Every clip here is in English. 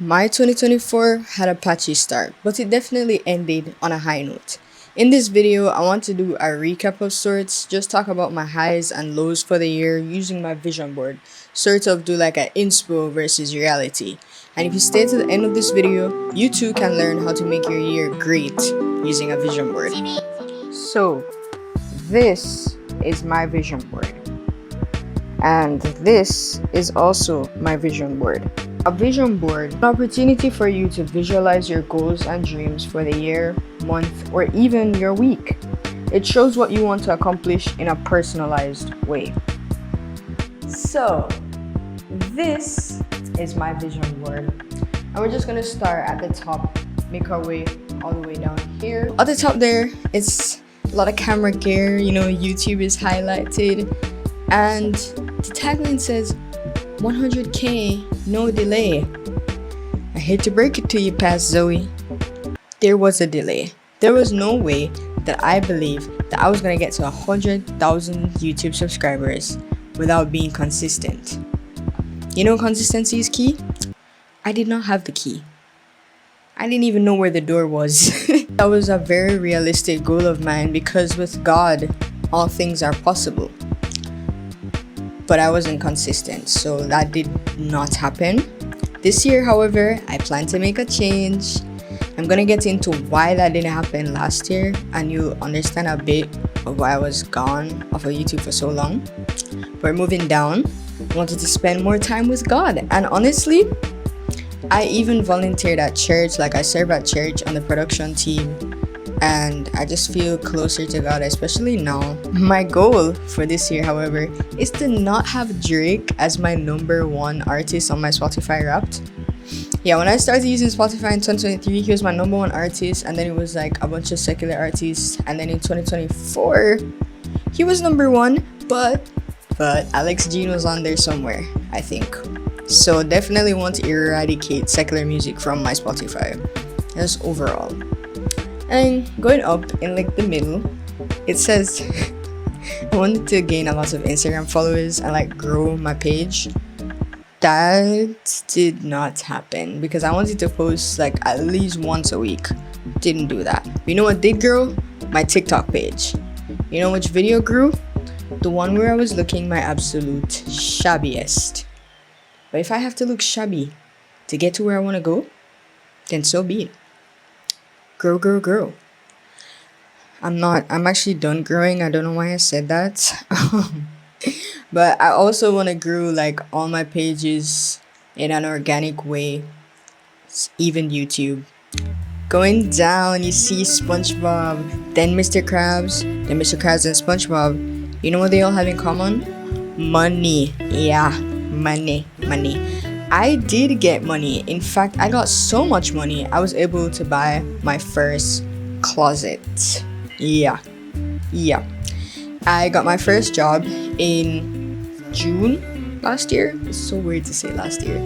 My 2024 had a patchy start, but it definitely ended on a high note. In this video, I want to do a recap of sorts, just talk about my highs and lows for the year using my vision board, sort of do like an inspo versus reality. And if you stay to the end of this video, you too can learn how to make your year great using a vision board. So, this is my vision board. And this is also my vision board. A vision board, an opportunity for you to visualize your goals and dreams for the year, month, or even your week. It shows what you want to accomplish in a personalized way. So, this is my vision board. And we're just gonna start at the top, make our way all the way down here. At the top there, it's a lot of camera gear, YouTube is highlighted. And the tagline says, 100K, no delay. I hate to break it to you, Past Zoe. There was a delay. There was no way that I believed that I was gonna get to 100,000 YouTube subscribers without being consistent. Consistency is key? I did not have the key. I didn't even know where the door was. That was a very realistic goal of mine because with God, all things are possible. But I wasn't consistent, so that did not happen. This year, however, I plan to make a change. I'm gonna get into why that didn't happen last year, and you'll understand a bit of why I was gone off of YouTube for so long. We're moving down. I wanted to spend more time with God, and honestly, I even volunteered at church. Like I serve at church on the production team, and I just feel closer to God, especially now. My goal for this year, however, is to not have Drake as my #1 artist on my Spotify Wrapped. Yeah, when I started using Spotify in 2023, he was my #1 artist, and then it was like a bunch of secular artists, and then in 2024, he was #1, but Alex Jean was on there somewhere, I think. So definitely want to eradicate secular music from my Spotify, just overall. And going up in like the middle, it says I wanted to gain a lot of Instagram followers and like grow my page. That did not happen because I wanted to post like at least once a week. Didn't do that. You know what did grow? My TikTok page. You know which video grew? The one where I was looking my absolute shabbiest. But if I have to look shabby to get to where I want to go, then so be it. Grow. I'm actually done growing. I don't know why I said that. But I also want to grow like all my pages in an organic way. Even YouTube. Going down, you see SpongeBob, then Mr. Krabs, then Mr. Krabs and SpongeBob. You know what they all have in common? Money. Yeah, money. I did get money. In fact, I got so much money, I was able to buy my first closet. Yeah. I got my first job in June last year. It's so weird to say last year.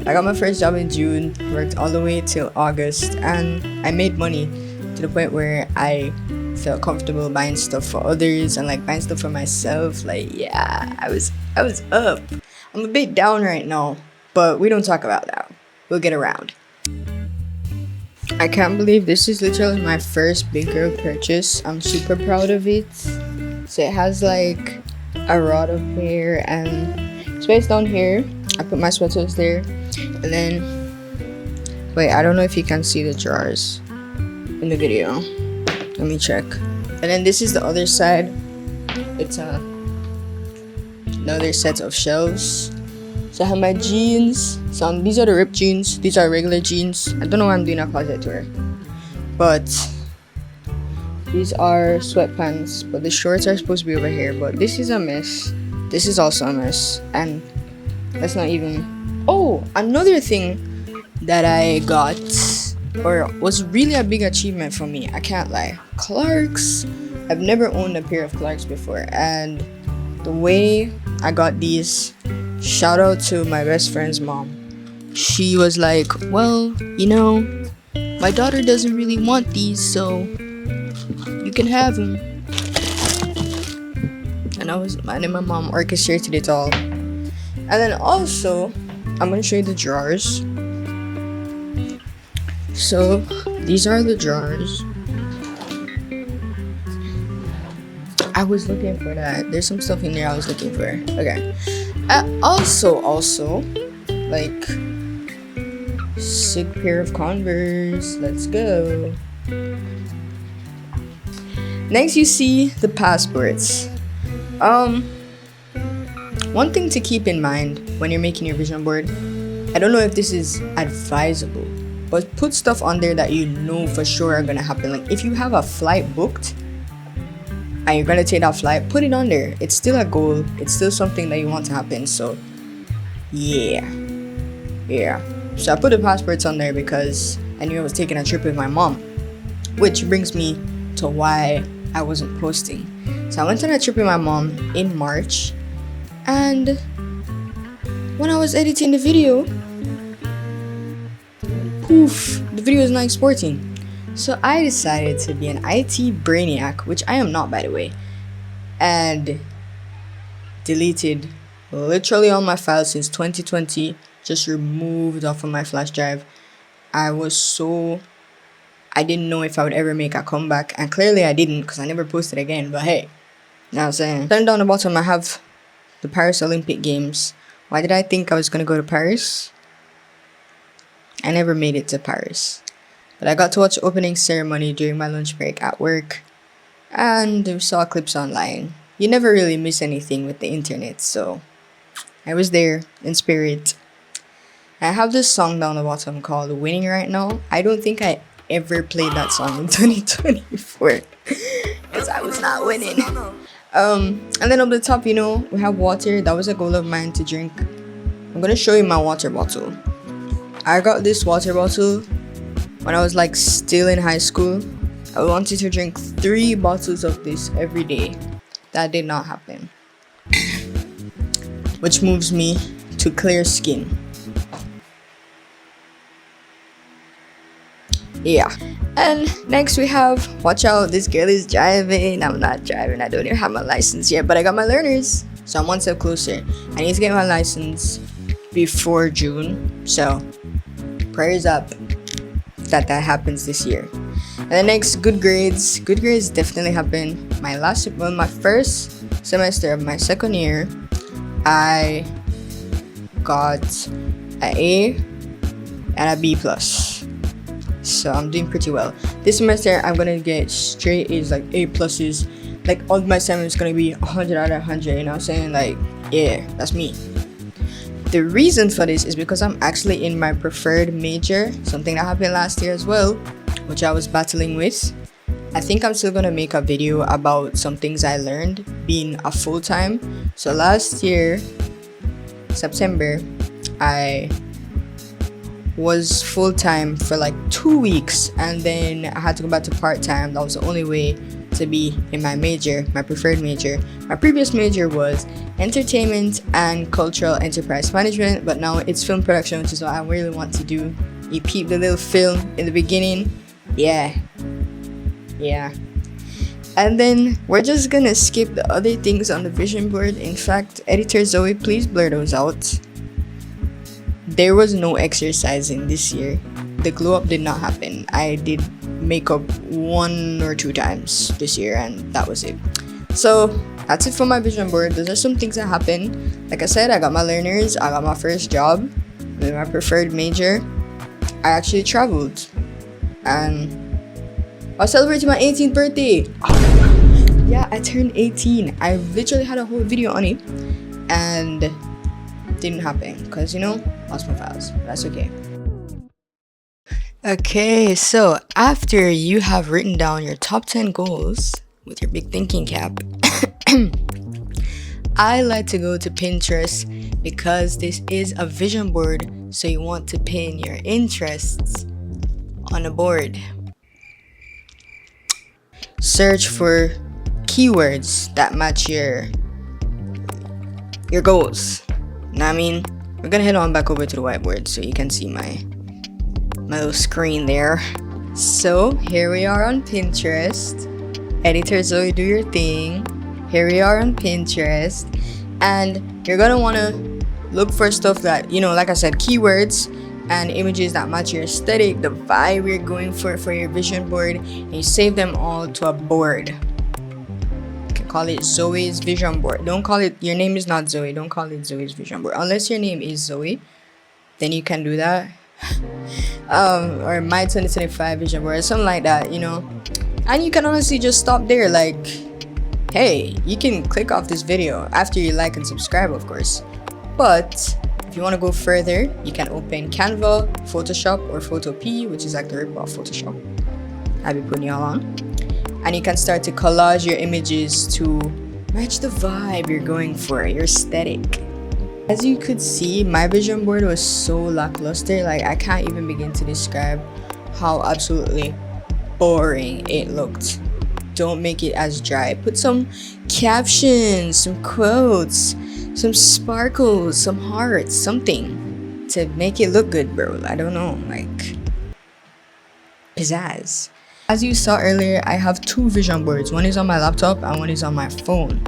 I got my first job in June, worked all the way till August, and I made money to the point where I felt comfortable buying stuff for others and like buying stuff for myself. Like, yeah, I was up. I'm a bit down right now. But we don't talk about that. We'll get around. I can't believe this is literally my first big girl purchase. I'm super proud of it. So it has like a rod of hair and space down here. I put my sweaters there. And then, wait, I don't know if you can see the drawers in the video. Let me check. And then this is the other side. It's another set of shelves. So I have my jeans. So these are the ripped jeans. These are regular jeans. I don't know why I'm doing a closet tour. But these are sweatpants. But the shorts are supposed to be over here. But this is a mess. This is also a mess. And that's not even... Oh, another thing that I got, or was really a big achievement for me. I can't lie. Clarks. I've never owned a pair of Clarks before. And the way I got these... Shout out to my best friend's mom. She was like, well, my daughter doesn't really want these, so you can have them. And my mom orchestrated it all. And then also, I'm gonna show you the drawers. So these are the drawers. I was looking for that. There's some stuff in there I was looking for. Okay. Also, like, sick pair of Converse. Let's go. Next, you see the passports. One thing to keep in mind when you're making your vision board, I don't know if this is advisable, but put stuff on there that you know for sure are gonna happen. Like, if you have a flight booked and you're gonna take that flight, put it on there. It's still a goal. It's still something that you want to happen. So yeah. So I put the passports on there because I knew I was taking a trip with my mom, which brings me to why I wasn't posting. So I went on a trip with my mom in March, and when I was editing the video, poof, the video is not exporting. So I decided to be an IT brainiac, which I am not, by the way, and deleted literally all my files since 2020, just removed off of my flash drive. I didn't know if I would ever make a comeback, and clearly I didn't because I never posted again, but hey, you know what I'm saying. Then down the bottom I have the Paris Olympic Games. Why did I think I was gonna go to Paris? I never made it to Paris. But I got to watch the opening ceremony during my lunch break at work, and I saw clips online. You never really miss anything with the internet, so I was there in spirit. I have this song down the bottom called Winning Right Now. I don't think I ever played that song in 2024 because I was not winning. And then up the top, we have water. That was a goal of mine to drink. I'm gonna show you my water bottle. I got this water bottle when I was like still in high school. I wanted to drink 3 bottles of this every day. That did not happen. Which moves me to clear skin. Yeah. And next we have, watch out, this girl is driving. I'm not driving. I don't even have my license yet, but I got my learners. So I'm one step closer. I need to get my license before June. So prayers up that happens this year. And the next, good grades. Good grades definitely happened. My first semester of my second year, I got an A and a B plus. So I'm doing pretty well. This semester I'm gonna get straight A's, like A pluses. Like all my assignments gonna be 100 out of 100. You know what I'm saying? Like, yeah, that's me. The reason for this is because I'm actually in my preferred major, something that happened last year as well, which I was battling with. I think I'm still gonna make a video about some things I learned being a full-time. So last year, September, I was full-time for like 2 weeks, and then I had to go back to part-time. That was the only way to be in my major, my preferred major. My previous major was entertainment and cultural enterprise management, but now it's film production, which is what I really want to do. You peep the little film in the beginning. Yeah. And then we're just gonna skip the other things on the vision board. In fact, editor Zoe, please blur those out. There was no exercising this year. The glow up did not happen. I did makeup 1 or 2 times this year, and that was it. So that's it for my vision board. Those are some things that happened. Like I said, I got my learners, I got my first job with my preferred major. I actually traveled, and I was celebrating my 18th birthday. Yeah, I turned 18. I literally had a whole video on it, and it didn't happen because lost my files. That's okay. Okay, so after you have written down your top 10 goals with your big thinking cap, I like to go to Pinterest because this is a vision board, so you want to pin your interests on a board. Search for keywords that match your goals. Now, we're gonna head on back over to the whiteboard so you can see my little screen there. So here we are on Pinterest. Editor Zoe, do your thing. Here we are on Pinterest, and you're gonna want to look for stuff that like I said, keywords and images that match your aesthetic, the vibe you're going for your vision board, and you save them all to a board. You can call it Zoe's vision board. Don't call it, your name is not Zoe, don't call it Zoe's vision board. Unless your name is Zoe, then you can do that. Or my 2025 vision board, something like that, you know. And you can honestly just stop there. Like, hey, you can click off this video after you like and subscribe, of course. But if you want to go further, you can open Canva, Photoshop, or Photopea, which is like the rip off Photoshop. I'll be putting y'all on. And you can start to collage your images to match the vibe you're going for, your aesthetic. As you could see, my vision board was so lackluster. Like, I can't even begin to describe how absolutely boring it looked. Don't make it as dry. Put some captions, some quotes, some sparkles, some hearts, something to make it look good, bro. I don't know, like pizzazz. As you saw earlier, I have two vision boards. One is on my laptop and one is on my phone.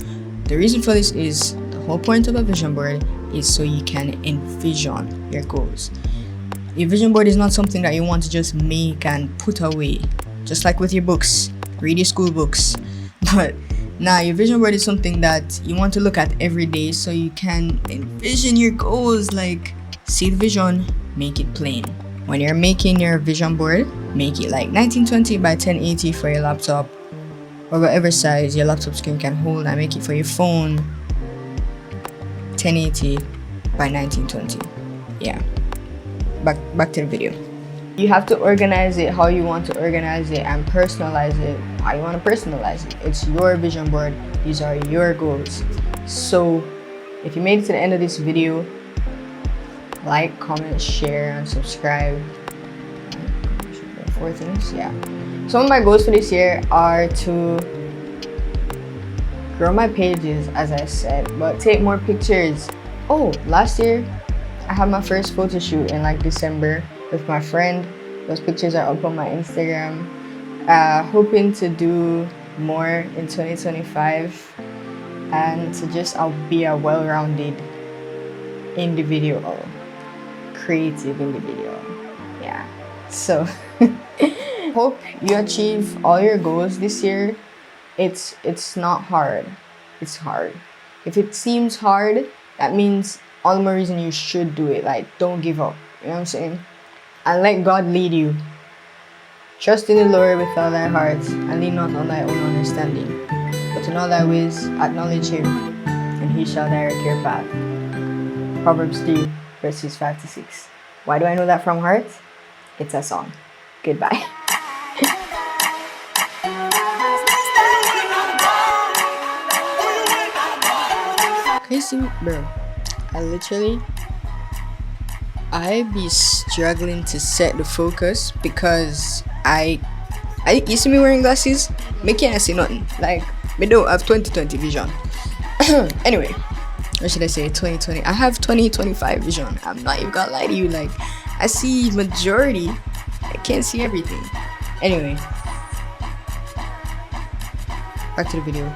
The reason for this is the whole point of a vision board is so you can envision your goals. Your vision board is not something that you want to just make and put away, just like with your books. Read your school books. But now your vision board is something that you want to look at every day so you can envision your goals. Like, see the vision, make it plain. When you're making your vision board, make it like 1920 by 1080 for your laptop, or whatever size your laptop screen can hold, and make it for your phone 1080 by 1920. Yeah, back to the video. You have to organize it how you want to organize it and personalize it how you want to personalize it. It's your vision board. These are your goals. So if you made it to the end of this video, like, comment, share, and subscribe. 4 things. Yeah, some of my goals for this year are to grow my pages, as I said, but take more pictures. Oh, last year I had my first photo shoot in like December with my friend. Those pictures are up on my Instagram. Hoping to do more in 2025 and to just be a well-rounded individual, creative individual. Yeah, so hope you achieve all your goals this year. It's not hard. It's hard. If it seems hard, that means all the more reason you should do it. Like, don't give up. You know what I'm saying? And let God lead you. Trust in the Lord with all thy heart, and lean not on thy own understanding, but in all thy ways acknowledge him, and he shall direct your path. Proverbs 3 verses 5-6. Why do I know that from heart? It's a song. Goodbye. Crazy, bro. I be struggling to set the focus because I you see me wearing glasses, me can't see nothing. Like, me don't have 20/20 vision. Anyway, or should I say 20/20? I have 20/25 vision. I'm not even gonna lie to you. Like, I see majority, I can't see everything. Anyway, back to the video.